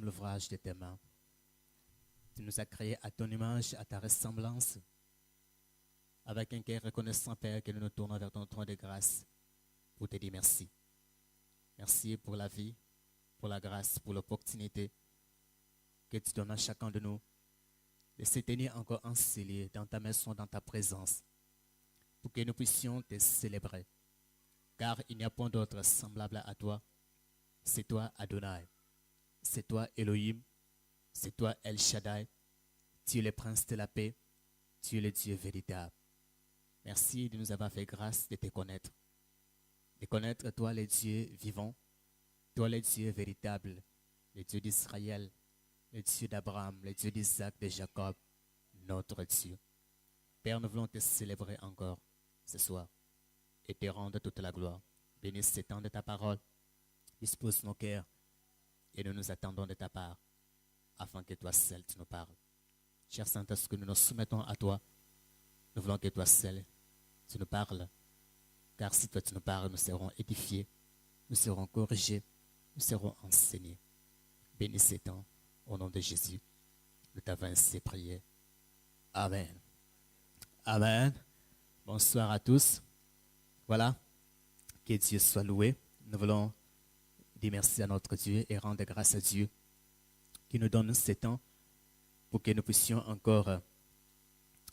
sommes l'ouvrage de tes mains. Tu nous as créés à ton image, à ta ressemblance. Avec un cœur reconnaissant, Père, que nous nous tournons vers ton trône de grâce pour te dire merci. Merci pour la vie, pour la grâce, pour l'opportunité que tu donnes à chacun de nous de se tenir encore encelés dans ta maison, dans ta présence, pour que nous puissions te célébrer. Car il n'y a point d'autre semblable à toi. C'est toi, Adonai. C'est toi, Elohim. C'est toi, El Shaddai. Tu es le prince de la paix. Tu es le Dieu véritable. Merci de nous avoir fait grâce de te connaître. De connaître toi, le Dieu vivant. Toi, le Dieu véritable. Le Dieu d'Israël. Le Dieu d'Abraham. Le Dieu d'Isaac, de Jacob. Notre Dieu. Père, nous voulons te célébrer encore ce soir et te rendre toute la gloire. Bénis ce temps de ta parole. Dispose nos cœurs et nous nous attendons de ta part afin que toi seul tu nous parles. Cher Saint-Esprit, nous nous soumettons à toi. Nous voulons que toi seul tu nous parles. Car si toi tu nous parles, nous serons édifiés, nous serons corrigés, nous serons enseignés. Bénis ce temps au nom de Jésus. Nous t'avons ainsi prié. Amen. Amen. Bonsoir à tous. Voilà. Que Dieu soit loué. Nous voulons dire merci à notre Dieu et rendre grâce à Dieu qui nous donne ce temps pour que nous puissions encore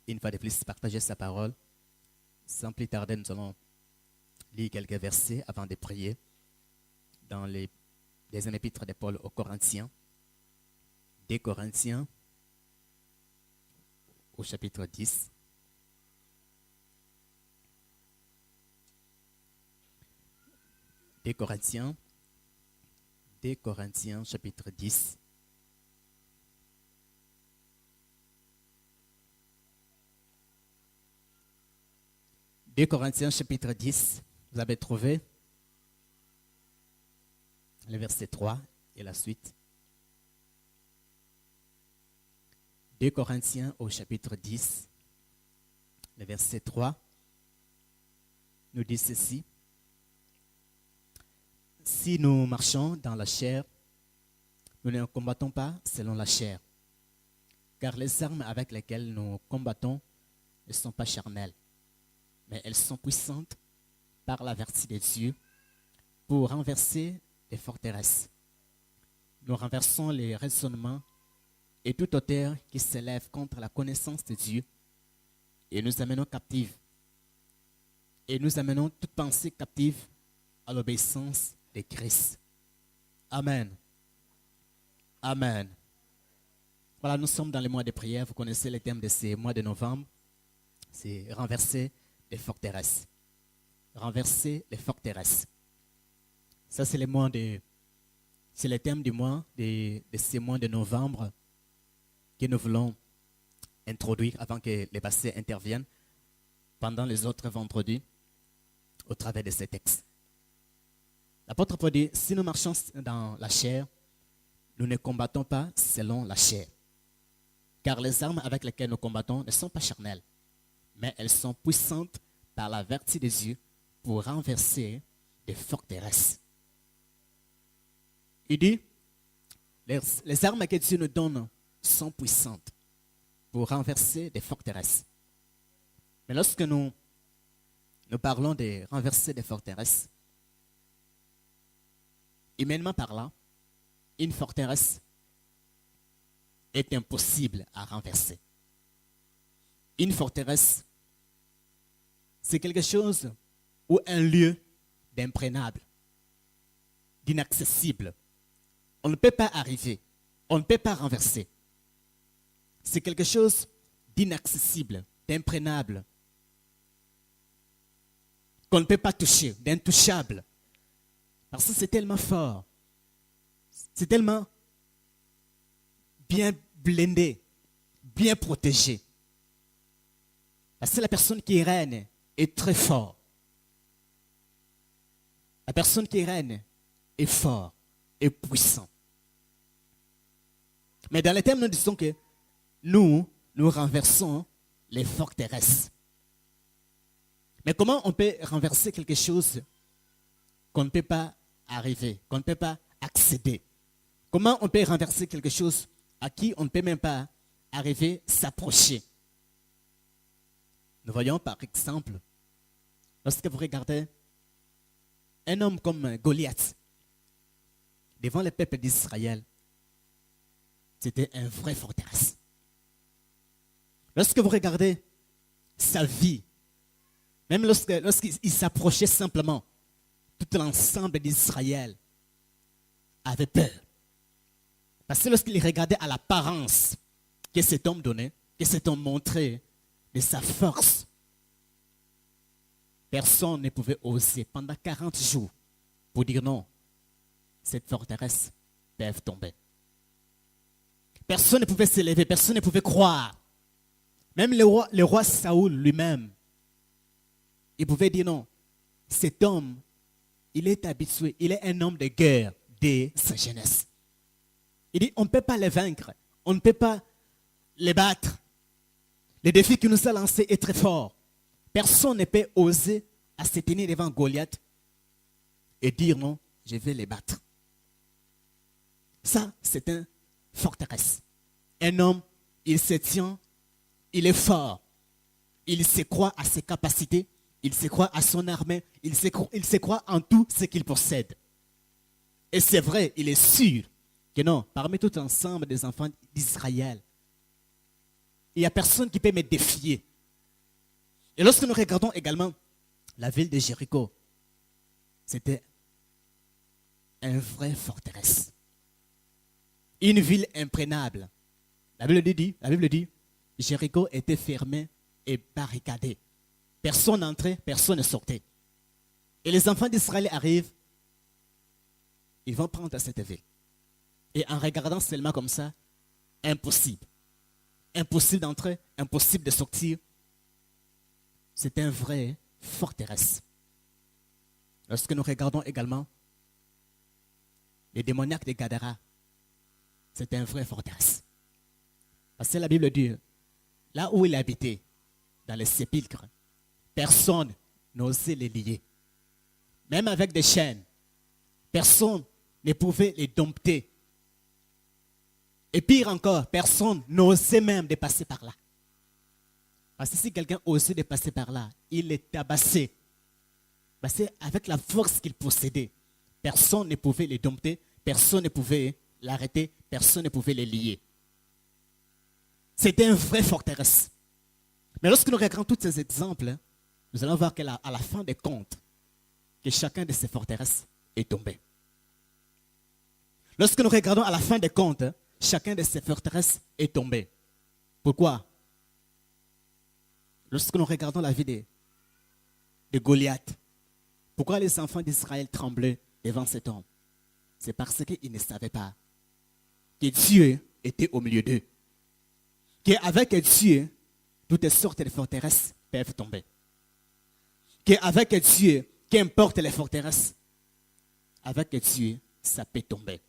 une fois de plus partager sa parole. Sans plus tarder, nous allons lire quelques versets avant de prier dans les deuxième épître de Paul aux Corinthiens. Des Corinthiens au chapitre 10. Des Corinthiens chapitre 10. Des Corinthiens chapitre 10, vous avez trouvé le verset 3 et la suite. Des Corinthiens au chapitre 10, le verset 3, nous dit ceci. Si nous marchons dans la chair, nous ne combattons pas selon la chair, car les armes avec lesquelles nous combattons ne sont pas charnelles, mais elles sont puissantes par la vertu de Dieu pour renverser les forteresses. Nous renversons les raisonnements et toute hauteur qui s'élève contre la connaissance de Dieu et nous amenons captives. Et nous amenons toute pensée captive à l'obéissance de Christ. Amen. Amen. Voilà, nous sommes dans les mois de prière. Vous connaissez le thème de ces mois de novembre. C'est renverser les forteresses. Renverser les forteresses. Ça, c'est c'est le thème du mois, de ces mois de novembre que nous voulons introduire avant que les pasteurs interviennent pendant les autres vendredis au travers de ces textes. L'apôtre Paul dit, si nous marchons dans la chair, nous ne combattons pas selon la chair. Car les armes avec lesquelles nous combattons ne sont pas charnelles, mais elles sont puissantes par la vertu de Dieu pour renverser des forteresses. Il dit, les armes que Dieu nous donne sont puissantes pour renverser des forteresses. Mais lorsque nous parlons de renverser des forteresses, humainement parlant, une forteresse est impossible à renverser. Une forteresse, c'est quelque chose ou un lieu d'imprégnable, d'inaccessible. On ne peut pas arriver, on ne peut pas renverser. C'est quelque chose d'inaccessible, d'imprégnable, qu'on ne peut pas toucher, d'intouchable. Parce que c'est tellement fort, c'est tellement bien blindé, bien protégé. Parce que la personne qui règne est très fort. La personne qui règne est fort et puissant. Mais dans les termes, nous disons que nous renversons les forteresses. Mais comment on peut renverser quelque chose qu'on ne peut pas arriver, qu'on ne peut pas accéder? Comment on peut renverser quelque chose à qui on ne peut même pas arriver à s'approcher? Nous voyons par exemple, lorsque vous regardez un homme comme Goliath, devant le peuple d'Israël, c'était un vrai forteresse. Lorsque vous regardez sa vie, même lorsqu'il s'approchait simplement, tout l'ensemble d'Israël avait peur. Parce que lorsqu'il regardait à l'apparence que cet homme donnait, que cet homme montrait de sa force, personne ne pouvait oser pendant 40 jours pour dire non, cette forteresse peut tomber. Personne ne pouvait s'élever, personne ne pouvait croire. Même le roi Saoul lui-même, il pouvait dire non, cet homme, il est habitué, il est un homme de guerre dès sa jeunesse. Il dit, on ne peut pas le vaincre, on ne peut pas le battre. Le défi qu'il nous a lancé est très fort. Personne ne peut oser à se tenir devant Goliath et dire non, je vais les battre. Ça, c'est une forteresse. Un homme, il se tient, il est fort. Il se croit à ses capacités, il se croit à son armée, il se croit en tout ce qu'il possède. Et c'est vrai, il est sûr que non, parmi tout l'ensemble des enfants d'Israël, il n'y a personne qui peut me défier. Et lorsque nous regardons également la ville de Jéricho, c'était une vraie forteresse. Une ville imprenable. La Bible dit, Jéricho était fermée et barricadée. Personne n'entrait, personne ne sortait. Et les enfants d'Israël arrivent, ils vont prendre cette ville. Et en regardant seulement comme ça, impossible. Impossible d'entrer, impossible de sortir. C'est une vraie forteresse. Lorsque nous regardons également les démoniaques de Gadara, c'est une vraie forteresse. Parce que la Bible dit, là où il habitait, dans les sépulcres, personne n'osait les lier. Même avec des chaînes, personne ne pouvait les dompter. Et pire encore, personne n'osait même de passer par là. Parce que si quelqu'un osait de passer par là, il les tabassait. Parce qu'avec la force qu'il possédait, personne ne pouvait les dompter, personne ne pouvait l'arrêter, personne ne pouvait les lier. C'était une vraie forteresse. Mais lorsque nous regardons tous ces exemples, nous allons voir qu'à la fin des comptes, que chacun de ces forteresses est tombé. Lorsque nous regardons à la fin des comptes, chacun de ces forteresses est tombé. Pourquoi? Lorsque nous regardons la vie de Goliath, pourquoi les enfants d'Israël tremblaient devant cet homme? C'est parce qu'ils ne savaient pas que Dieu était au milieu d'eux. Qu'avec Dieu, toutes sortes de forteresses peuvent tomber. Qu'avec Dieu, qu'importe les forteresses, avec Dieu, ça peut tomber.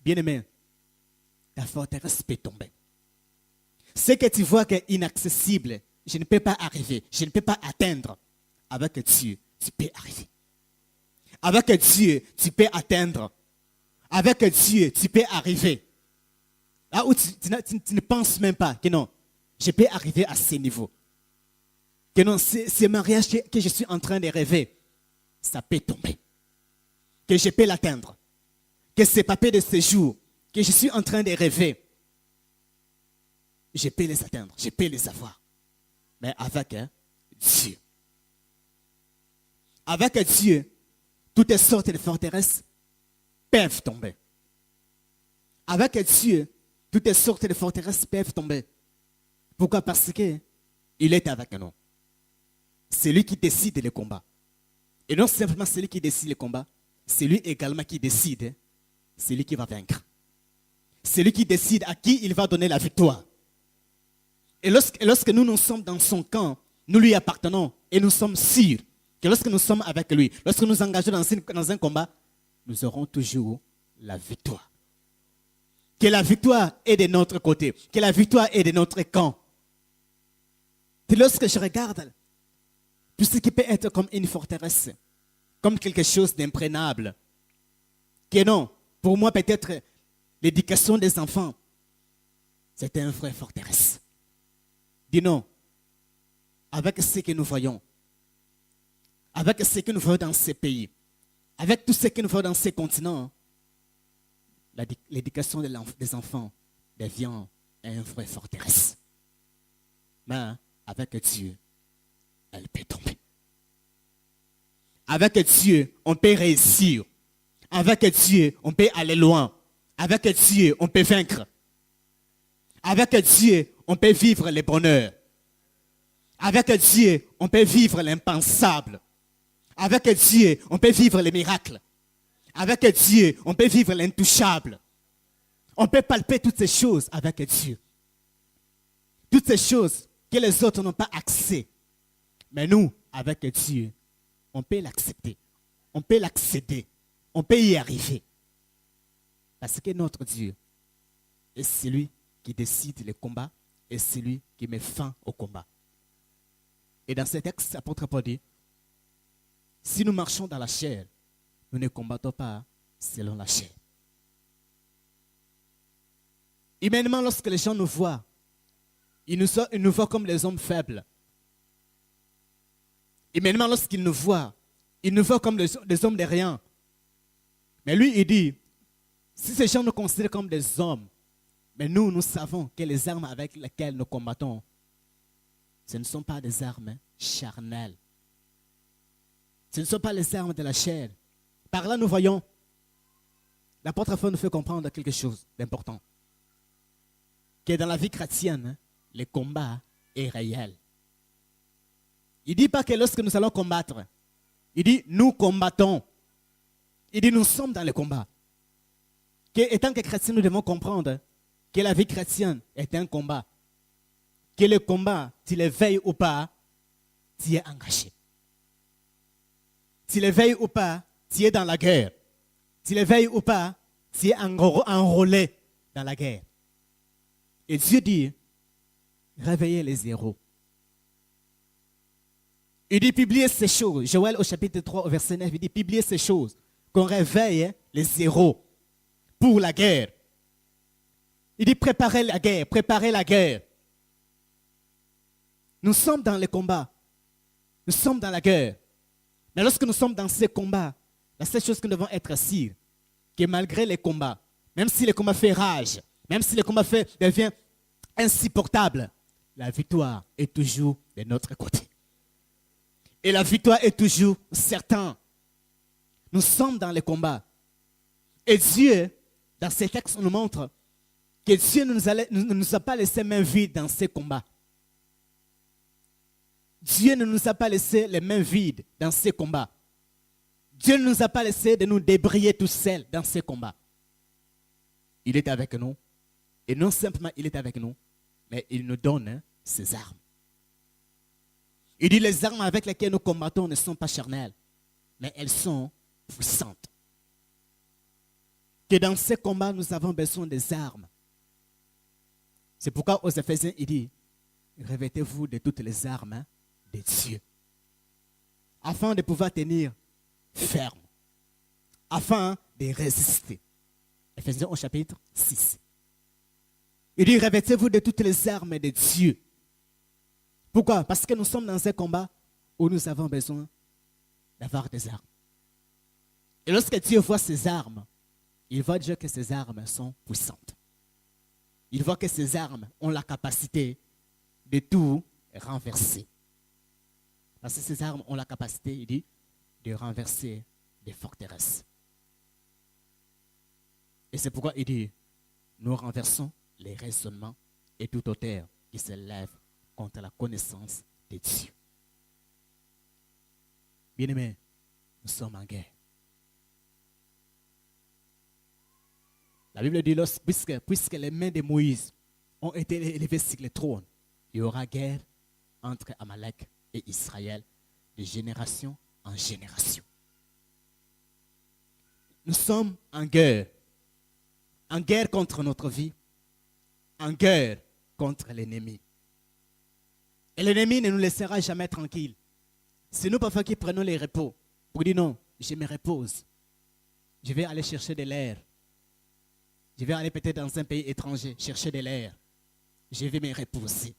Bien-aimé, ta forteresse peut tomber. Ce que tu vois qui est inaccessible, je ne peux pas arriver, je ne peux pas atteindre. Avec Dieu, tu peux arriver. Avec Dieu, tu peux atteindre. Avec Dieu, tu peux arriver. Là où tu ne penses même pas que non, je peux arriver à ce niveau. Que non, ce mariage que je suis en train de rêver, ça peut tomber. Que je peux l'atteindre. Que ces papiers de séjour que je suis en train de rêver, je peux les atteindre, je peux les avoir. Mais avec Dieu. Avec Dieu, toutes sortes de forteresses peuvent tomber. Avec Dieu, toutes sortes de forteresses peuvent tomber. Pourquoi? Parce qu'il est avec nous. C'est lui qui décide le combat. Et non simplement celui qui décide le combat, c'est lui également qui décide, c'est lui qui va vaincre. C'est lui qui décide à qui il va donner la victoire. Et lorsque nous sommes dans son camp, nous lui appartenons et nous sommes sûrs que lorsque nous sommes avec lui, lorsque nous nous engageons dans un combat, nous aurons toujours la victoire. Que la victoire est de notre côté, que la victoire est de notre camp. Et lorsque je regarde tout ce qui peut être comme une forteresse, comme quelque chose d'imprenable, que non, Pour moi, peut-être, l'éducation des enfants, c'était une vraie forteresse. Dis non, avec ce que nous voyons, avec ce que nous voyons dans ces pays, avec tout ce que nous voyons dans ces continents, l'éducation des enfants devient une vraie forteresse. Mais avec Dieu, elle peut tomber. Avec Dieu, on peut réussir. Avec Dieu, on peut aller loin. Avec Dieu, on peut vaincre. Avec Dieu, on peut vivre le bonheur. Avec Dieu, on peut vivre l'impensable. Avec Dieu, on peut vivre les miracles. Avec Dieu, on peut vivre l'intouchable. On peut palper toutes ces choses avec Dieu. Toutes ces choses que les autres n'ont pas accès. Mais nous, avec Dieu, on peut l'accepter. On peut l'accéder. On peut y arriver. Parce que notre Dieu est celui qui décide les combats et celui qui met fin au combat. Et dans ce texte, l'apôtre Paul dit, si nous marchons dans la chair, nous ne combattons pas selon la chair. Humainement, lorsque les gens nous voient, ils nous voient comme les hommes faibles. Humainement, lorsqu'ils nous voient comme des hommes de rien. Mais lui, il dit, si ces gens nous considèrent comme des hommes, mais nous savons que les armes avec lesquelles nous combattons, ce ne sont pas des armes charnelles. Ce ne sont pas les armes de la chair. Par là, nous voyons, l'apôtre Paul nous fait comprendre quelque chose d'important. Que dans la vie chrétienne, le combat est réel. Il ne dit pas que lorsque nous allons combattre, il dit nous combattons. Il dit nous sommes dans le combat. Que, étant que chrétiens, nous devons comprendre que la vie chrétienne est un combat. Que le combat, tu le veilles ou pas, tu es engagé. Tu le veilles ou pas, tu es dans la guerre. Tu le veilles ou pas, tu es enrôlé dans la guerre. Et Dieu dit, réveillez les héros. Il dit, publiez ces choses. Joël au chapitre 3, au verset 9, il dit, publiez ces choses. Qu'on réveille les héros pour la guerre. Il dit, préparez la guerre, préparez la guerre. Nous sommes dans le combat. Nous sommes dans la guerre. Mais lorsque nous sommes dans ces combats, la seule chose que nous devons être sûrs, que malgré les combats, même si le combat fait rage, même si le combat devient insupportable, la victoire est toujours de notre côté. Et la victoire est toujours certaine. Nous sommes dans le combat. Et Dieu, dans ces textes, nous montre que Dieu ne nous a pas laissé main vide dans ces combats. Dieu ne nous a pas laissé les mains vides dans ces combats. Dieu ne nous a pas laissé de nous débrouiller tout seuls dans ces combats. Il est avec nous. Et non simplement il est avec nous, mais il nous donne ses armes. Il dit les armes avec lesquelles nous combattons ne sont pas charnelles, mais elles sont puissantes. Que dans ces combats, nous avons besoin des armes. C'est pourquoi aux Éphésiens, il dit, revêtez-vous de toutes les armes de Dieu, afin de pouvoir tenir ferme, afin de résister. Éphésiens au chapitre 6. Il dit, revêtez-vous de toutes les armes de Dieu. Pourquoi? Parce que nous sommes dans un combat où nous avons besoin d'avoir des armes. Et lorsque Dieu voit ces armes, il voit déjà que ces armes sont puissantes. Il voit que ces armes ont la capacité de tout renverser. Parce que ces armes ont la capacité, il dit, de renverser des forteresses. Et c'est pourquoi il dit, nous renversons les raisonnements et toute hauteur qui s'élève contre la connaissance de Dieu. Bien-aimés, nous sommes en guerre. La Bible dit, puisque les mains de Moïse ont été élevées sur le trône, il y aura guerre entre Amalek et Israël de génération en génération. Nous sommes en guerre contre notre vie, en guerre contre l'ennemi. Et l'ennemi ne nous laissera jamais tranquilles. C'est nous parfois qui prenons les repos pour dire non, je me repose. Je vais aller chercher de l'air. Je vais aller peut-être dans un pays étranger, chercher de l'air. Je vais me reposer.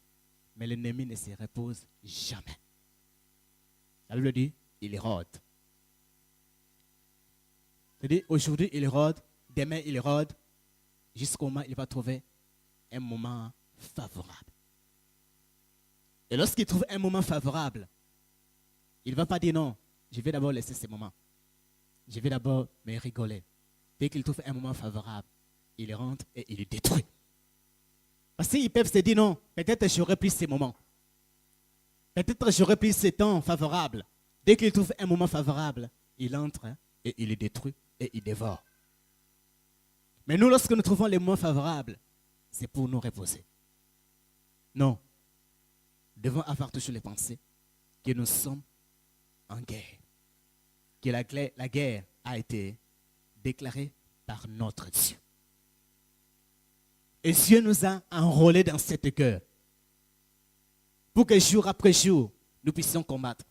Mais l'ennemi ne se repose jamais. La Bible dit, il rôde. C'est-à-dire, aujourd'hui, il rôde, demain, il rôde, jusqu'au moment où il va trouver un moment favorable. Et lorsqu'il trouve un moment favorable, il ne va pas dire non, je vais d'abord laisser ce moment. Je vais d'abord me rigoler. Dès qu'il trouve un moment favorable, il rentre et il le détruit. Parce qu'ils peuvent se dire non, peut-être j'aurais pris ces moments. Peut-être j'aurais pris ces temps favorables. Dès qu'il trouve un moment favorable, il entre et il le détruit et il dévore. Mais nous, lorsque nous trouvons les moments favorables, c'est pour nous reposer. Non. Nous devons avoir toujours les pensées que nous sommes en guerre. Que la guerre a été déclarée par notre Dieu. Et Dieu nous a enrôlés dans cette guerre pour que jour après jour, nous puissions combattre.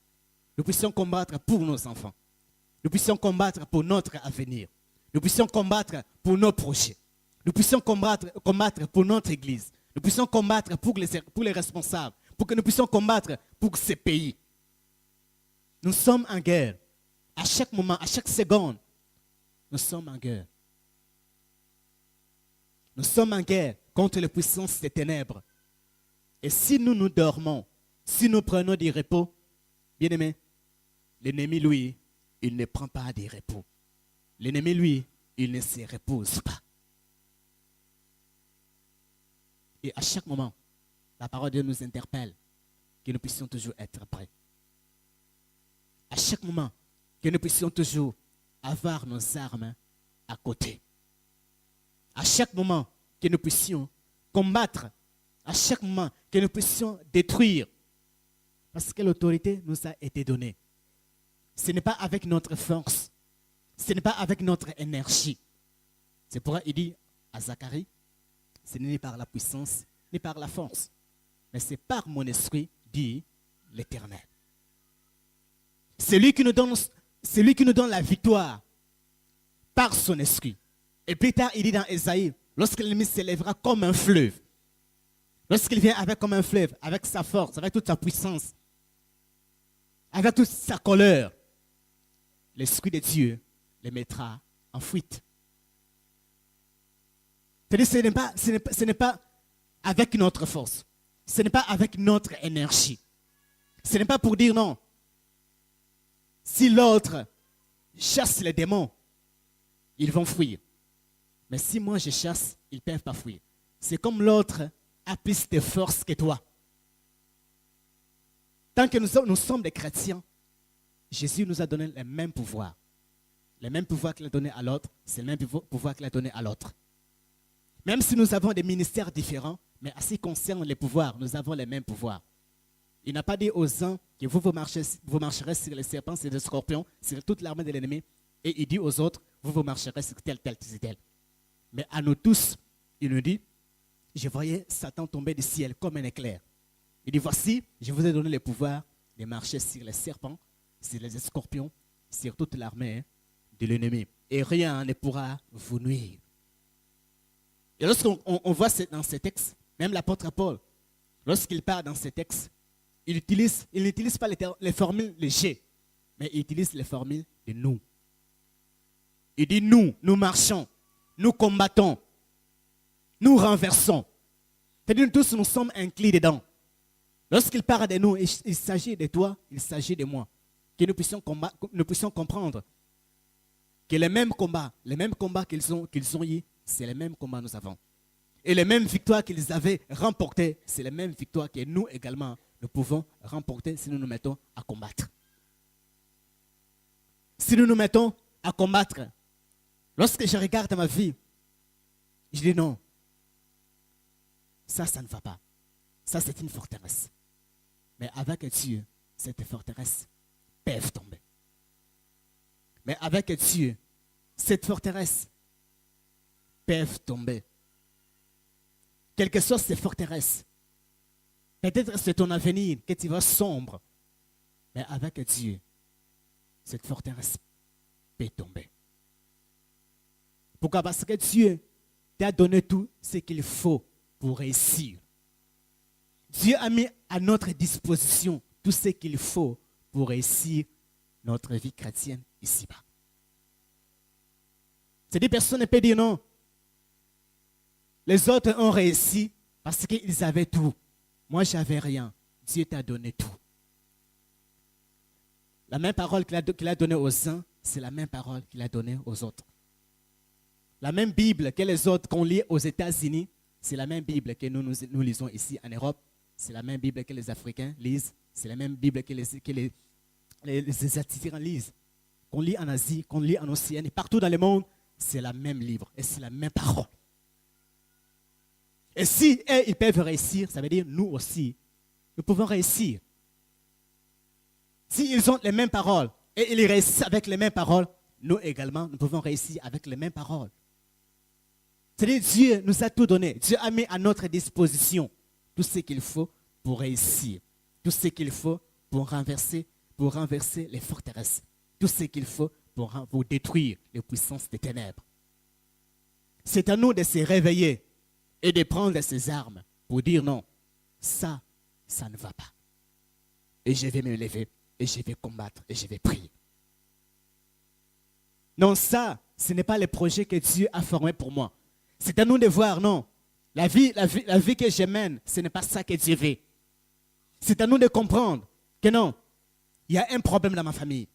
Nous puissions combattre pour nos enfants. Nous puissions combattre pour notre avenir. Nous puissions combattre pour nos projets. Nous puissions combattre pour notre Église. Nous puissions combattre pour les responsables. Pour que nous puissions combattre pour ces pays. Nous sommes en guerre. À chaque moment, à chaque seconde, nous sommes en guerre. Nous sommes en guerre contre les puissances des ténèbres. Et si nous nous dormons, si nous prenons du repos, bien aimé, l'ennemi, lui, il ne prend pas de repos. L'ennemi, lui, il ne se repose pas. Et à chaque moment, la parole de Dieu nous interpelle que nous puissions toujours être prêts. À chaque moment, que nous puissions toujours avoir nos armes à côté. À chaque moment, que nous puissions combattre. À chaque moment, que nous puissions détruire. Parce que l'autorité nous a été donnée. Ce n'est pas avec notre force. Ce n'est pas avec notre énergie. C'est pourquoi il dit à Zacharie, ce n'est ni par la puissance, ni par la force. Mais c'est par mon esprit, dit l'Éternel. C'est lui qui nous donne la victoire par son esprit. Et plus tard, il dit dans Ésaïe, lorsque l'ennemi s'élèvera comme un fleuve, lorsqu'il vient avec comme un fleuve, avec sa force, avec toute sa puissance, avec toute sa colère, l'Esprit de Dieu les mettra en fuite. C'est-à-dire, ce n'est pas avec notre force, ce n'est pas avec notre énergie. Ce n'est pas pour dire non. Si l'autre chasse les démons, ils vont fuir. Mais si moi je chasse, ils ne peuvent pas fuir. C'est comme l'autre a plus de force que toi. Tant que nous sommes des chrétiens, Jésus nous a donné le même pouvoir. Le même pouvoir qu'il a donné à l'autre, c'est le même pouvoir qu'il a donné à l'autre. Même si nous avons des ministères différents, mais en ce qui concerne les pouvoirs, nous avons les mêmes pouvoirs. Il n'a pas dit aux uns que vous marcherez sur les serpents, sur les scorpions, sur toute l'armée de l'ennemi. Et il dit aux autres, vous marcherez sur tel. Mais à nous tous, il nous dit, je voyais Satan tomber du ciel comme un éclair. Il dit, voici, je vous ai donné le pouvoir de marcher sur les serpents, sur les scorpions, sur toute l'armée de l'ennemi. Et rien ne pourra vous nuire. Et lorsqu'on voit dans ces textes, même l'apôtre Paul, lorsqu'il parle dans ces textes, il n'utilise pas les formules légères, mais il utilise les formules de nous. Il dit nous marchons, nous combattons, nous renversons. C'est-à-dire nous tous, nous sommes inclus dedans. Lorsqu'il parle de nous, il s'agit de toi, il s'agit de moi. Que nous puissions comprendre que les mêmes combats qu'ils ont eu, c'est les mêmes combats que nous avons. Et les mêmes victoires qu'ils avaient remportées, c'est les mêmes victoires que nous également, nous pouvons remporter si nous nous mettons à combattre. Si nous nous mettons à combattre, lorsque je regarde ma vie, je dis non, ça ne va pas. Ça, c'est une forteresse. Mais avec Dieu, cette forteresse peut tomber. Mais avec Dieu, cette forteresse peut tomber. Quelles que soient ces forteresses, peut-être c'est ton avenir que tu vas sombre. Mais avec Dieu, cette forteresse peut tomber. Pourquoi? Parce que Dieu t'a donné tout ce qu'il faut pour réussir. Dieu a mis à notre disposition tout ce qu'il faut pour réussir notre vie chrétienne ici-bas. C'est-à-dire, personne ne peut dire non. Les autres ont réussi parce qu'ils avaient tout. Moi, je n'avais rien. Dieu t'a donné tout. La même parole qu'il a donnée aux uns, c'est la même parole qu'il a donnée aux autres. La même Bible que les autres qu'on lit aux États-Unis, c'est la même Bible que nous lisons ici en Europe. C'est la même Bible que les Africains lisent. C'est la même Bible que les Asiatiques lisent. Qu'on lit en Asie, qu'on lit en Océanie, et partout dans le monde, c'est la même livre et c'est la même parole. Et si ils peuvent réussir, ça veut dire nous aussi, nous pouvons réussir. S'ils ont les mêmes paroles et ils réussissent avec les mêmes paroles, nous également, nous pouvons réussir avec les mêmes paroles. C'est-à-dire Dieu nous a tout donné. Dieu a mis à notre disposition tout ce qu'il faut pour réussir. Tout ce qu'il faut pour renverser les forteresses. Tout ce qu'il faut pour détruire les puissances des ténèbres. C'est à nous de se réveiller et de prendre ses armes pour dire non, ça ne va pas. Et je vais me lever, et je vais combattre, et je vais prier. Non, ça, ce n'est pas le projet que Dieu a formé pour moi. C'est à nous de voir, non, la vie que je mène, ce n'est pas ça que Dieu veut. C'est à nous de comprendre que non, il y a un problème dans ma famille.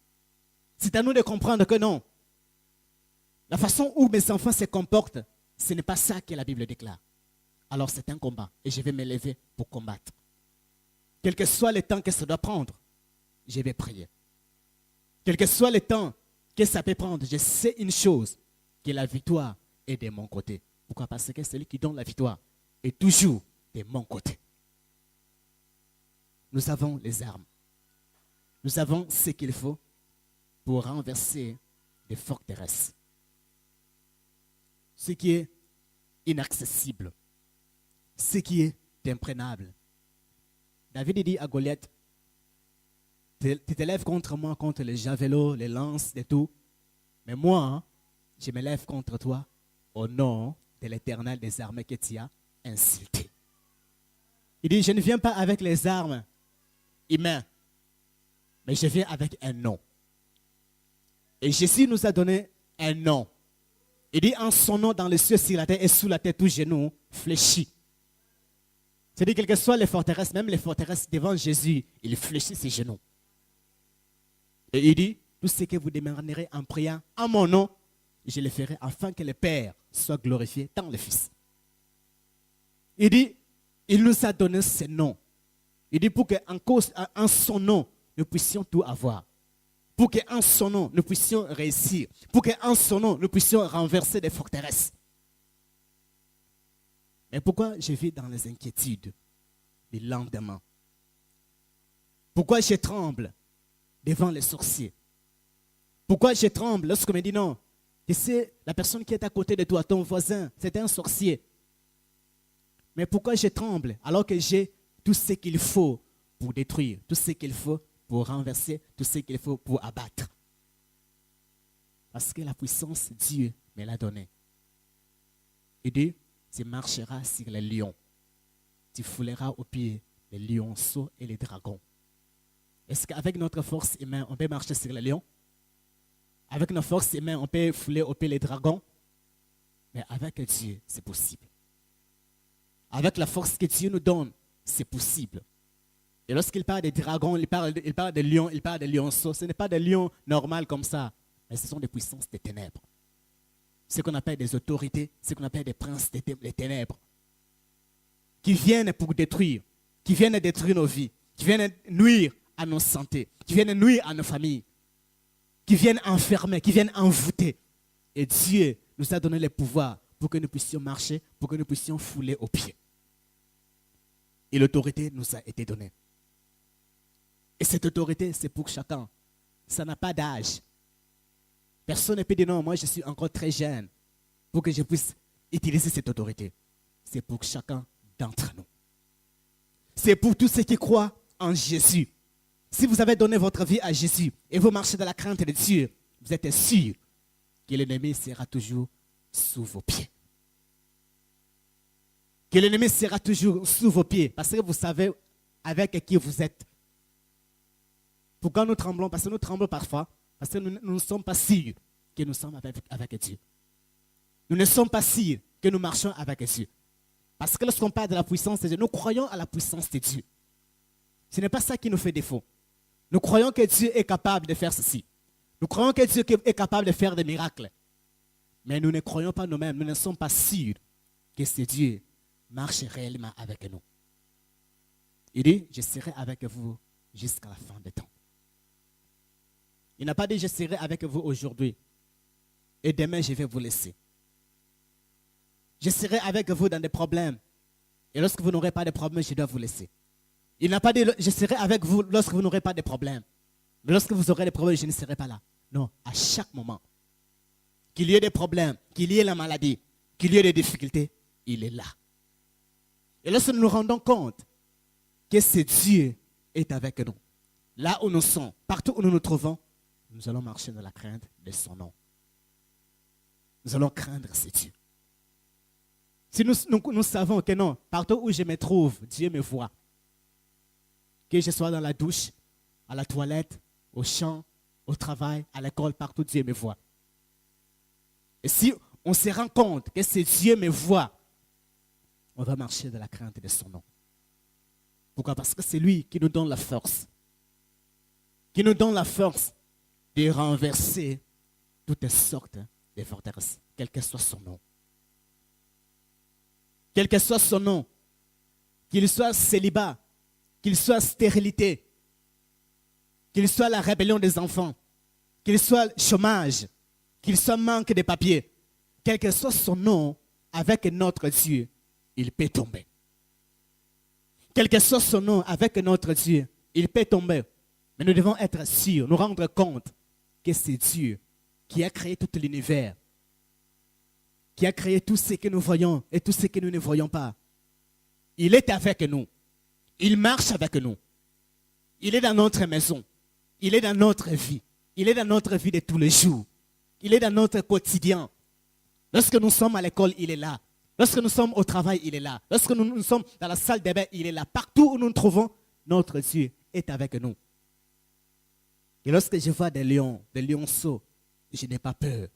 C'est à nous de comprendre que non, la façon où mes enfants se comportent, ce n'est pas ça que la Bible déclare. Alors c'est un combat et je vais me lever pour combattre. Quel que soit le temps que ça doit prendre, je vais prier. Quel que soit le temps que ça peut prendre, je sais une chose, que la victoire est de mon côté. Pourquoi? Parce que celui qui donne la victoire est toujours de mon côté. Nous avons les armes. Nous avons ce qu'il faut pour renverser des forteresses. Ce qui est inaccessible. Ce qui est imprenable. David dit à Goliath, tu te lèves contre moi, contre les javelots, les lances et tout. Mais moi, je me lève contre toi au nom de l'Éternel des armées que tu as insulté. Il dit, je ne viens pas avec les armes humaines, mais je viens avec un nom. Et Jésus nous a donné un nom. Il dit, en son nom dans les cieux, sur la terre et sous la terre, tout genou fléchit. C'est-à-dire, quelles que soient les forteresses, même les forteresses devant Jésus, il fléchit ses genoux. Et il dit, tout ce que vous demanderez en priant en mon nom, je le ferai afin que le Père soit glorifié dans le Fils. Il dit, il nous a donné ce nom. Il dit, pour qu'en son nom, nous puissions tout avoir. Pour qu'en son nom, nous puissions réussir. Pour qu'en son nom, nous puissions renverser des forteresses. Mais pourquoi je vis dans les inquiétudes du lendemain? Pourquoi je tremble devant les sorciers? Pourquoi je tremble lorsqu'on me dit non? Tu sais, la personne qui est à côté de toi, ton voisin, c'est un sorcier. Mais pourquoi je tremble alors que j'ai tout ce qu'il faut pour détruire, tout ce qu'il faut pour renverser, tout ce qu'il faut pour abattre? Parce que la puissance, Dieu me l'a donnée. Il dit, tu marcheras sur les lions. Tu fouleras aux pieds les lionceaux et les dragons. Est-ce qu'avec notre force humaine, on peut marcher sur les lions? Avec nos forces humaines, on peut fouler aux pieds les dragons? Mais avec Dieu, c'est possible. Avec la force que Dieu nous donne, c'est possible. Et lorsqu'il parle des dragons, il parle des lions, il parle des lionceaux. Ce n'est pas des lions normaux comme ça, mais ce sont des puissances des ténèbres. Ce qu'on appelle des autorités, ce qu'on appelle des princes des ténèbres, qui viennent pour détruire, qui viennent détruire nos vies, qui viennent nuire à nos santé, qui viennent nuire à nos familles, qui viennent enfermer, qui viennent envoûter. Et Dieu nous a donné le pouvoir pour que nous puissions marcher, pour que nous puissions fouler aux pieds. Et l'autorité nous a été donnée. Et cette autorité, c'est pour chacun. Ça n'a pas d'âge. Personne ne peut dire non, moi je suis encore très jeune pour que je puisse utiliser cette autorité. C'est pour chacun d'entre nous. C'est pour tous ceux qui croient en Jésus. Si vous avez donné votre vie à Jésus et vous marchez dans la crainte de Dieu, vous êtes sûr que l'ennemi sera toujours sous vos pieds. Que l'ennemi sera toujours sous vos pieds parce que vous savez avec qui vous êtes. Pourquoi nous tremblons? Parce que nous tremblons parfois, parce que nous ne sommes pas sûrs que nous sommes avec Dieu. Nous ne sommes pas sûrs que nous marchons avec Dieu. Parce que lorsqu'on parle de la puissance de Dieu, nous croyons à la puissance de Dieu. Ce n'est pas ça qui nous fait défaut. Nous croyons que Dieu est capable de faire ceci. Nous croyons que Dieu est capable de faire des miracles. Mais nous ne croyons pas nous-mêmes, nous ne sommes pas sûrs que ce Dieu marche réellement avec nous. Il dit, je serai avec vous jusqu'à la fin des temps. Il n'a pas dit, je serai avec vous aujourd'hui et demain je vais vous laisser. Je serai avec vous dans des problèmes et lorsque vous n'aurez pas de problèmes, je dois vous laisser. Il n'a pas dit, je serai avec vous lorsque vous n'aurez pas de problèmes. Mais lorsque vous aurez des problèmes, je ne serai pas là. Non, à chaque moment, qu'il y ait des problèmes, qu'il y ait la maladie, qu'il y ait des difficultés, il est là. Et lorsque nous nous rendons compte que ce Dieu est avec nous, là où nous sommes, partout où nous nous trouvons, nous allons marcher dans la crainte de son nom. Nous allons craindre ce Dieu. Si nous savons que non, partout où je me trouve, Dieu me voit. Que je sois dans la douche, à la toilette, au champ, au travail, à l'école, partout Dieu me voit. Et si on se rend compte que ce Dieu me voit, on va marcher dans la crainte de son nom. Pourquoi? Parce que c'est lui qui nous donne la force. Qui nous donne la force de renverser toutes sortes de forteresses, quel que soit son nom. Quel que soit son nom, qu'il soit célibat, qu'il soit stérilité, qu'il soit la rébellion des enfants, qu'il soit chômage, qu'il soit manque de papier, quel que soit son nom, avec notre Dieu, il peut tomber. Quel que soit son nom, avec notre Dieu, il peut tomber. Mais nous devons être sûrs, nous rendre compte que c'est Dieu qui a créé tout l'univers, qui a créé tout ce que nous voyons et tout ce que nous ne voyons pas. Il est avec nous. Il marche avec nous. Il est dans notre maison. Il est dans notre vie. Il est dans notre vie de tous les jours. Il est dans notre quotidien. Lorsque nous sommes à l'école, il est là. Lorsque nous sommes au travail, il est là. Lorsque nous sommes dans la salle de bain, il est là. Partout où nous nous trouvons, notre Dieu est avec nous. Et lorsque je vois des lionceaux, je n'ai pas peur.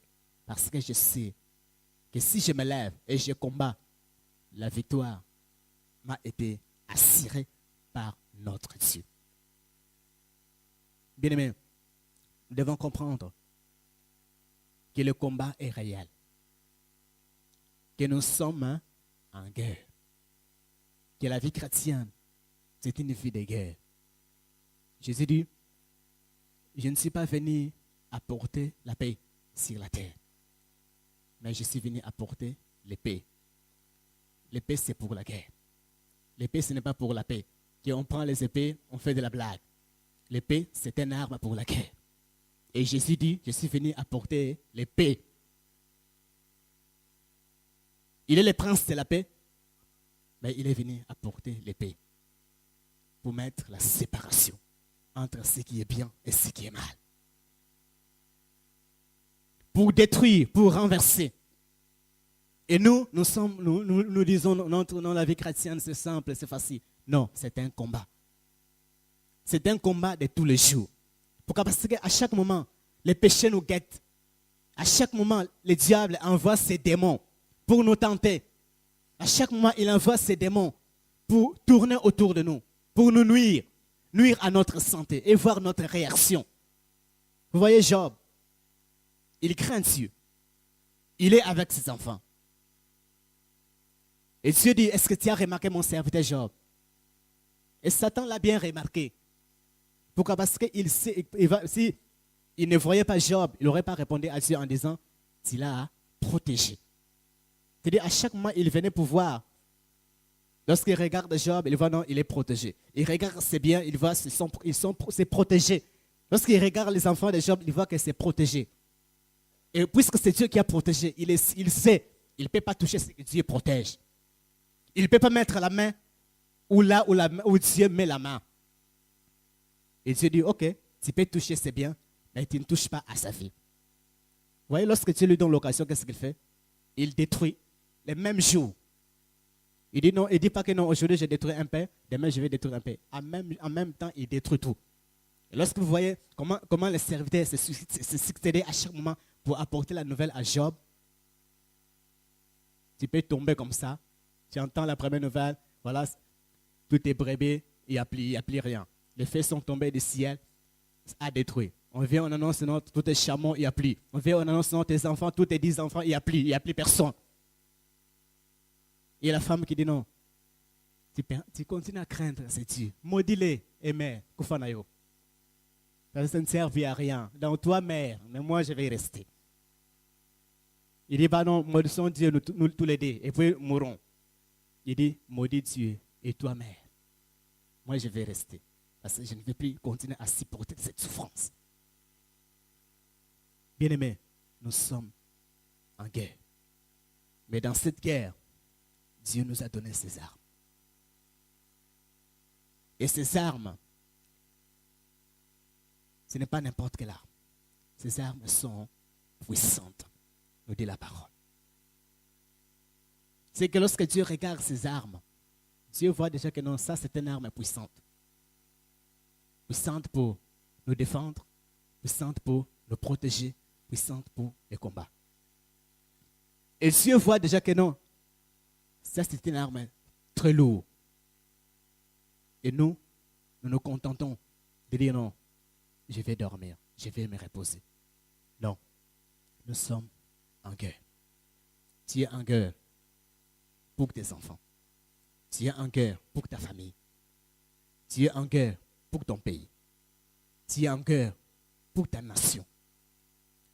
Parce que je sais que si je me lève et je combats, la victoire m'a été assurée par notre Dieu. Bien-aimés, nous devons comprendre que le combat est réel. Que nous sommes en guerre. Que la vie chrétienne, c'est une vie de guerre. Jésus dit, je ne suis pas venu apporter la paix sur la terre. Mais je suis venu apporter l'épée. L'épée, c'est pour la guerre. L'épée, ce n'est pas pour la paix. On prend les épées, on fait de la blague. L'épée, c'est une arme pour la guerre. Et Jésus dit, je suis venu apporter l'épée. Il est le prince de la paix, mais il est venu apporter l'épée pour mettre la séparation entre ce qui est bien et ce qui est mal. Pour détruire, pour renverser. Et nous disons, non, la vie chrétienne, c'est simple, c'est facile. Non, c'est un combat. C'est un combat de tous les jours. Pourquoi? Parce qu'à chaque moment, les péchés nous guettent. À chaque moment, le diable envoie ses démons pour nous tenter. À chaque moment, il envoie ses démons pour tourner autour de nous, pour nous nuire à notre santé et voir notre réaction. Vous voyez Job, il craint Dieu. Il est avec ses enfants. Et Dieu dit, est-ce que tu as remarqué mon serviteur Job? Et Satan l'a bien remarqué. Pourquoi? Parce qu'il sait, si il ne voyait pas Job, il n'aurait pas répondu à Dieu en disant, tu l'as protégé. C'est-à-dire, à chaque moment, il venait pour voir. Lorsqu'il regarde Job, il voit non, il est protégé. Il regarde ses biens, il voit c'est protégé. Lorsqu'il regarde les enfants de Job, il voit que c'est protégé. Et puisque c'est Dieu qui a protégé, il sait, il ne peut pas toucher ce que Dieu protège. Il ne peut pas mettre la main là où Dieu met la main. Et Dieu dit, ok, tu peux toucher ses biens, mais tu ne touches pas à sa vie. Vous voyez, lorsque Dieu lui donne l'occasion, qu'est-ce qu'il fait? Il détruit les mêmes jours. Il dit non, il dit pas que non, aujourd'hui j'ai détruit un père, demain je vais détruire un père. En même temps, il détruit tout. Et lorsque vous voyez comment les serviteurs se succédaient à chaque moment pour apporter la nouvelle à Job, tu peux tomber comme ça. Tu entends la première nouvelle, voilà, tout est brebis, il n'y a plus rien. Les feux sont tombés du ciel, à détruire. On vient, on annonce non, tout est chameau, il n'y a plus. On vient, on annonce non, tes enfants, tous tes 10 enfants, il n'y a plus personne. Et la femme qui dit non, tu continues à craindre, c'est Dieu. Maudis-les, et mère, Koufanayo. Ça ne sert à rien. Donc toi, mère, mais moi, je vais rester. Il dit, bah non, maudissons Dieu, nous tous les deux, et puis mourrons. Il dit, maudis Dieu, et toi, mère. Moi, je vais rester. Parce que je ne vais plus continuer à supporter cette souffrance. Bien-aimés, nous sommes en guerre. Mais dans cette guerre, Dieu nous a donné ses armes. Et ces armes, ce n'est pas n'importe quelle arme. Ces armes sont puissantes, nous dit la parole. C'est que lorsque Dieu regarde ces armes, Dieu voit déjà que non, ça c'est une arme puissante. Puissante pour nous défendre, puissante pour nous protéger, puissante pour les combats. Et Dieu voit déjà que non, ça c'est une arme très lourde. Et nous nous contentons de dire non, je vais dormir, je vais me reposer. Non, nous sommes en guerre. Tu es en guerre pour tes enfants. Tu es en guerre pour ta famille. Tu es en guerre pour ton pays. Tu es en guerre pour ta nation.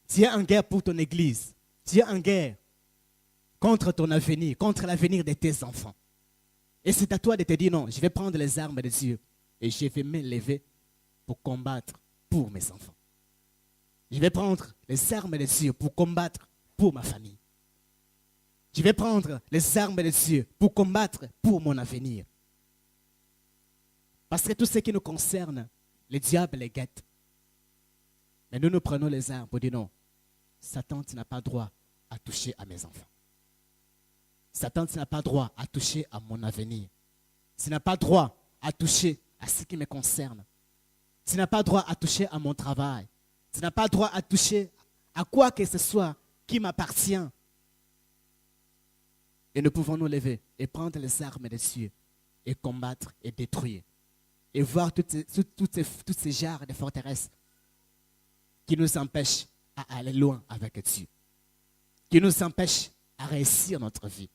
Tu es en guerre pour ton église. Tu es en guerre contre ton avenir, contre l'avenir de tes enfants. Et c'est à toi de te dire non, je vais prendre les armes de Dieu et je vais me lever pour combattre pour mes enfants. Je vais prendre les armes de Dieu pour combattre pour ma famille. Je vais prendre les armes de Dieu pour combattre pour mon avenir. Parce que tout ce qui nous concerne, le diable les guette. Mais nous prenons les armes pour dire non, Satan, tu n'as pas droit à toucher à mes enfants. Satan, tu n'as pas droit à toucher à mon avenir. Tu n'as pas droit à toucher à ce qui me concerne. Tu n'as pas droit à toucher à mon travail. Tu n'as pas droit à toucher à quoi que ce soit qui m'appartient. Et nous pouvons nous lever et prendre les armes de Dieu et combattre et détruire. Et voir toutes ces genres de forteresses qui nous empêchent à aller loin avec Dieu. Qui nous empêchent à réussir notre vie.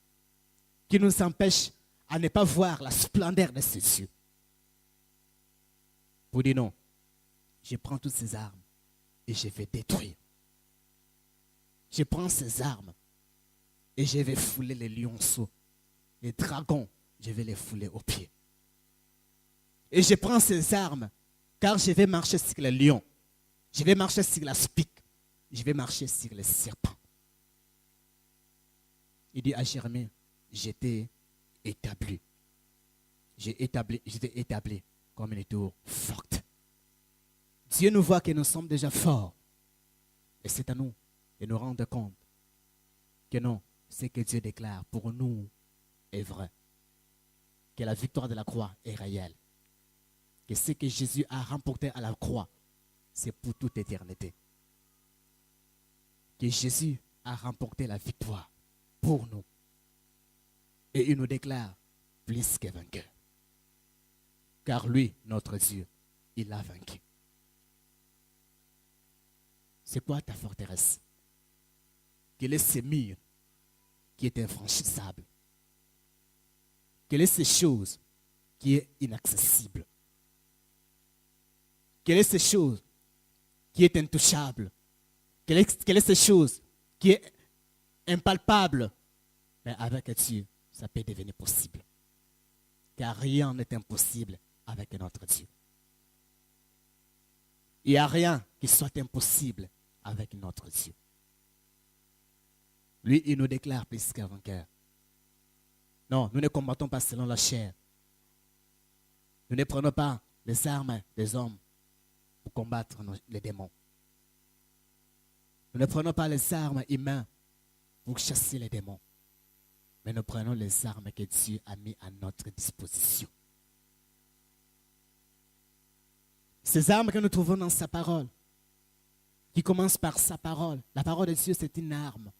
Qui nous empêchent à ne pas voir la splendeur de ces cieux. Pour dire non, je prends toutes ces armes et je vais détruire. Je prends ces armes et je vais fouler les lionceaux, les dragons, je vais les fouler aux pieds. Et je prends ces armes car je vais marcher sur les lions, je vais marcher sur la spique, je vais marcher sur les serpents. Il dit à Jérémie, j'étais établi. J'étais établi comme une tour forte. Dieu nous voit que nous sommes déjà forts. Et c'est à nous de nous rendre compte que non, ce que Dieu déclare pour nous est vrai. Que la victoire de la croix est réelle. Que ce que Jésus a remporté à la croix, c'est pour toute éternité. Que Jésus a remporté la victoire pour nous. Et il nous déclare plus que vainqueur. Car lui, notre Dieu, il a vaincu. C'est quoi ta forteresse? Quel est ce mur qui est infranchissable? Quelle est ces choses qui est inaccessible? Quelle est ces choses qui est intouchable? Quelle est ces choses qui est impalpable? Mais avec Dieu, ça peut devenir possible. Car rien n'est impossible avec notre Dieu. Il n'y a rien qui soit impossible avec notre Dieu. Lui, il nous déclare plus qu'un vainqueur. Non, nous ne combattons pas selon la chair. Nous ne prenons pas les armes des hommes pour combattre les démons. Nous ne prenons pas les armes humaines pour chasser les démons. mais nous prenons les armes que Dieu a mis à notre disposition. Ces armes que nous trouvons dans sa parole, qui commencent par sa parole. La parole de Dieu, c'est une arme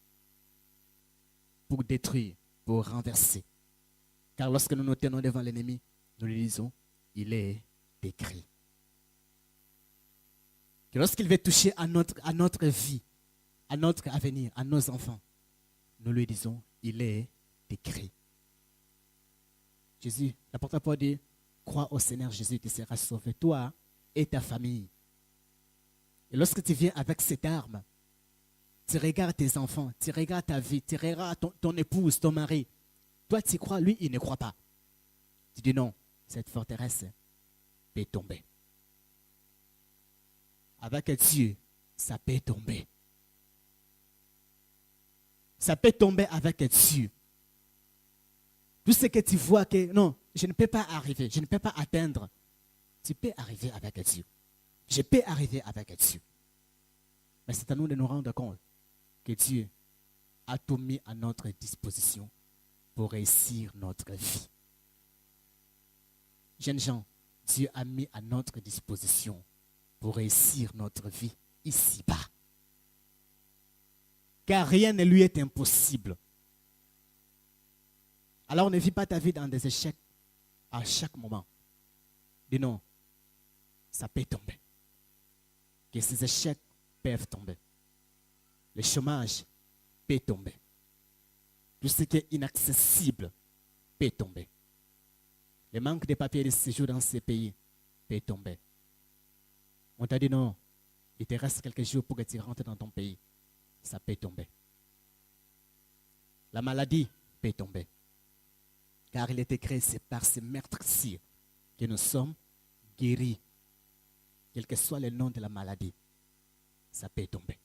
pour détruire, pour renverser. Car lorsque nous nous tenons devant l'ennemi, nous lui disons, il est écrit. Que lorsqu'il veut toucher à notre vie, à notre avenir, à nos enfants, nous lui disons, il est écrit. Jésus, l'apôtre Paul dit, crois au Seigneur Jésus, tu seras sauvé, toi et ta famille. Et lorsque tu viens avec cette arme, tu regardes tes enfants, tu regardes ta vie, tu regardes ton épouse, ton mari. Toi, tu crois, lui, il ne croit pas. Tu dis non, cette forteresse peut tomber. Avec Dieu, ça peut tomber. Ça peut tomber avec Dieu. Tout ce que tu vois que non, je ne peux pas arriver, je ne peux pas atteindre. Tu peux arriver avec Dieu. Je peux arriver avec Dieu. Mais c'est à nous de nous rendre compte que Dieu a tout mis à notre disposition pour réussir notre vie. Jeunes gens, Dieu a mis à notre disposition pour réussir notre vie ici-bas. Car rien ne lui est impossible. Alors ne vis pas ta vie dans des échecs à chaque moment. Dis non, ça peut tomber. Que ces échecs peuvent tomber. Le chômage peut tomber. Tout ce qui est inaccessible peut tomber. Le manque de papiers de séjour dans ces pays peut tomber. On t'a dit non, il te reste quelques jours pour que tu rentres dans ton pays. Ça peut tomber. La maladie peut tomber. Car il est écrit, c'est par ces meurtres-ci que nous sommes guéris. Quel que soit le nom de la maladie, ça peut tomber.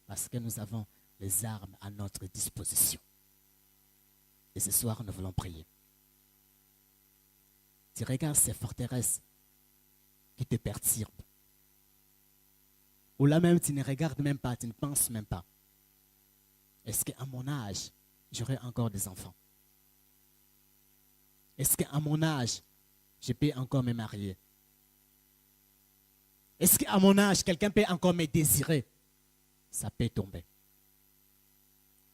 Parce que nous avons les armes à notre disposition. Et ce soir, nous voulons prier. Tu regardes ces forteresses qui te perturbent. Ou là même, tu ne regardes même pas, tu ne penses même pas. Est-ce qu'à mon âge, j'aurai encore des enfants? Est-ce qu'à mon âge, je peux encore me marier? Est-ce qu'à mon âge, quelqu'un peut encore me désirer? Ça peut tomber.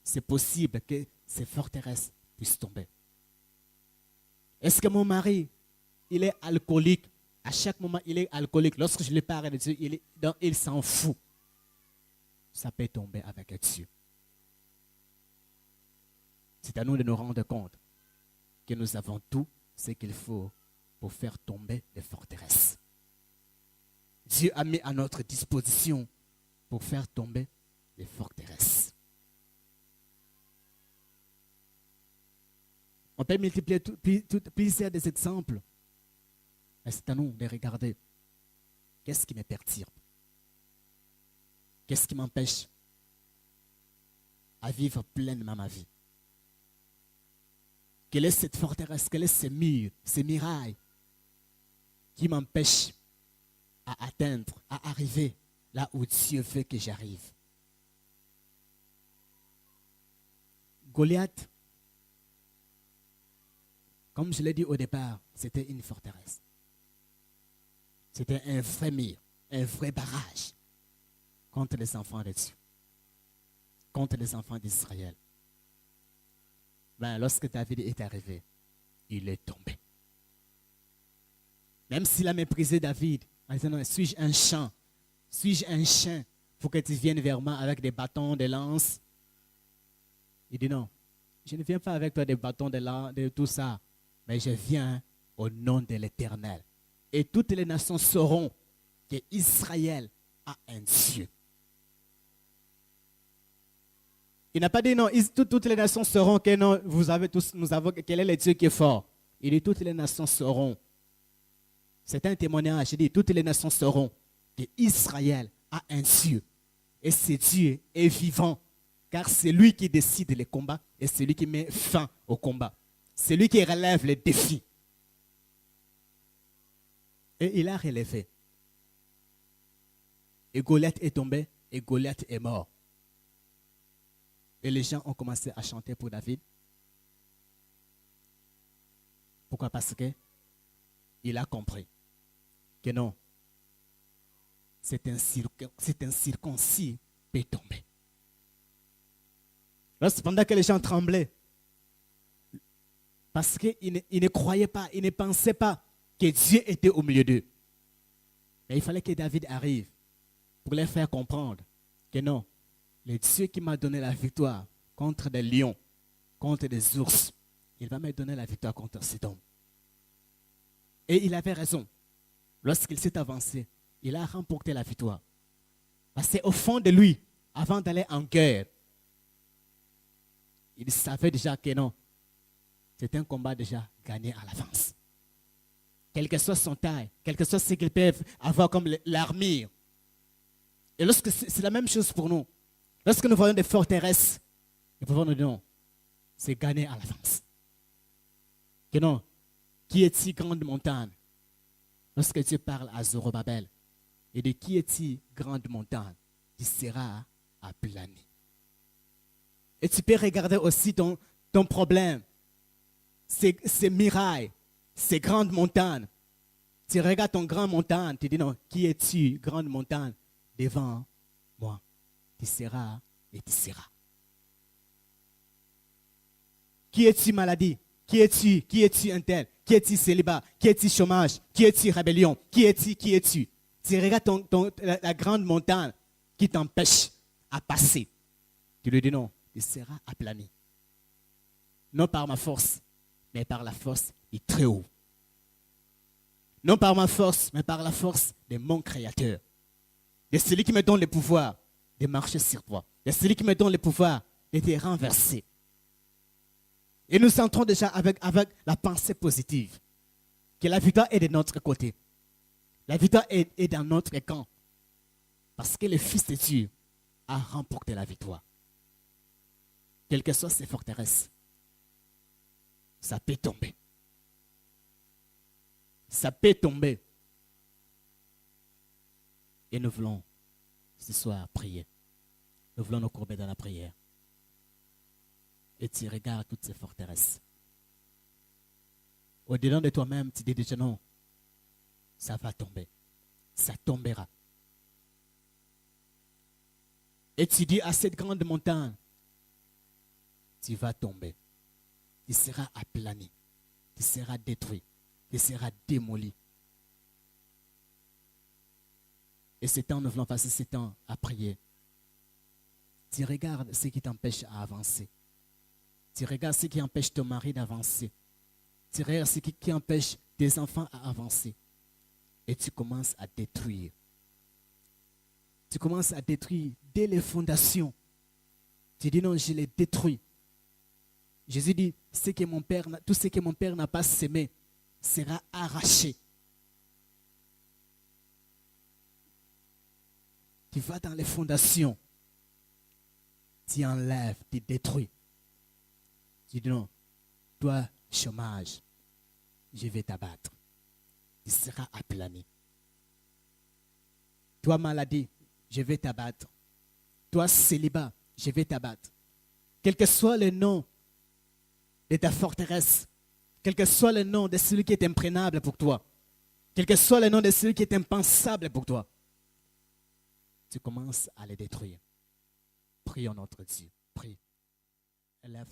C'est possible que ces forteresses puissent tomber. Est-ce que mon mari, il est alcoolique? À chaque moment, il est alcoolique. Lorsque je lui parle de Dieu, il s'en fout. Ça peut tomber avec Dieu. C'est à nous de nous rendre compte que nous avons tout ce qu'il faut pour faire tomber les forteresses. Dieu a mis à notre disposition pour faire tomber les forteresses. On peut multiplier plusieurs des exemples. Mais c'est à nous de regarder qu'est-ce qui me perturbe. Qu'est-ce qui m'empêche à vivre pleinement ma vie. Quelle est cette forteresse, quel est ce mur, ces murailles qui m'empêchent à atteindre, à arriver là où Dieu veut que j'arrive. Goliath, comme je l'ai dit au départ, c'était une forteresse. C'était un vrai mur, un vrai barrage contre les enfants de Dieu, contre les enfants d'Israël. Ben, lorsque David est arrivé, il est tombé. Même s'il a méprisé David, en disant, non, suis-je un chien? Suis-je un chien pour que tu viennes vers moi avec des bâtons, des lances? Il dit non, je ne viens pas avec toi des bâtons, des lances, de tout ça, mais je viens au nom de l'Éternel. Et toutes les nations sauront qu'Israël a un Dieu. Il n'a pas dit non, toutes les nations sauront que non, nous avons, quel est le Dieu qui est fort. Il dit toutes les nations sauront. C'est un témoignage. Il dit toutes les nations sauront qu'Israël a un Dieu. Et ce Dieu est vivant. Car c'est lui qui décide les combats et c'est lui qui met fin au combat. C'est lui qui relève les défis. Et il a relevé. Et Goliath est tombé et Goliath est mort. Et les gens ont commencé à chanter pour David. Pourquoi? Parce que il a compris que non, c'est un circoncis peut tomber. Cependant que les gens tremblaient, parce qu'ils ne croyaient pas, ils ne pensaient pas que Dieu était au milieu d'eux. Mais il fallait que David arrive pour les faire comprendre que non, le Dieu qui m'a donné la victoire contre des lions, contre des ours, il va me donner la victoire contre cet homme. Et il avait raison. Lorsqu'il s'est avancé, il a remporté la victoire. Parce qu'au fond de lui, avant d'aller en guerre, il savait déjà que non, c'est un combat déjà gagné à l'avance. Quelle que soit son taille, quel que soit ce qu'ils peuvent avoir comme l'armure. Et lorsque c'est la même chose pour nous. Lorsque nous voyons des forteresses, nous pouvons nous dire non, c'est gagné à l'avance. Que non, qui est-il grande montagne? Lorsque Dieu parle à Zorobabel, et de qui est-il grande montagne? Il sera aplani. Et tu peux regarder aussi ton problème, ces murailles, ces grandes montagnes. Tu regardes ton grande montagne, tu dis non, qui es-tu, grande montagne? Devant moi, tu seras et tu seras. Qui es-tu, maladie? Qui es-tu? Qui es-tu un tel? Qui es-tu, célibat? Qui es-tu, chômage? Qui es-tu, rébellion? Qui es-tu? Qui es-tu? Tu regardes la grande montagne qui t'empêche à passer. Tu lui dis non, tu seras aplani. Non par ma force, mais par la force du Très-Haut. Non par ma force, mais par la force de mon Créateur. De celui qui me donne le pouvoir de marcher sur toi. De celui qui me donne le pouvoir de te renverser. Et nous entrons déjà avec la pensée positive. Que la victoire est de notre côté. La victoire est dans notre camp. Parce que le Fils de Dieu a remporté la victoire. Quelles que soient ces forteresses, ça peut tomber. Ça peut tomber. Et nous voulons ce soir prier. Nous voulons nous courber dans la prière. Et tu regardes toutes ces forteresses. Au-dedans de toi-même, tu dis déjà non, ça va tomber. Ça tombera. Et tu dis à cette grande montagne, tu vas tomber. Tu seras aplani. Tu seras détruit. Tu seras démoli. Et ce temps, nous voulons passer ce temps à prier. Tu regardes ce qui t'empêche à avancer. Tu regardes ce qui empêche ton mari d'avancer. Tu regardes ce qui empêche tes enfants à avancer. Et tu commences à détruire. Tu commences à détruire dès les fondations. Tu dis non, je les détruis. Jésus dit, tout ce que mon Père n'a pas semé sera arraché. Tu vas dans les fondations. Tu enlèves, tu détruis. Tu dis non, toi, chômage, je vais t'abattre. Tu seras aplani. Toi, maladie, je vais t'abattre. Toi, célibat, je vais t'abattre. Quel que soit le nom de ta forteresse, quel que soit le nom de celui qui est imprégnable pour toi, quel que soit le nom de celui qui est impensable pour toi, tu commences à les détruire. Prions notre Dieu. Prie. Élève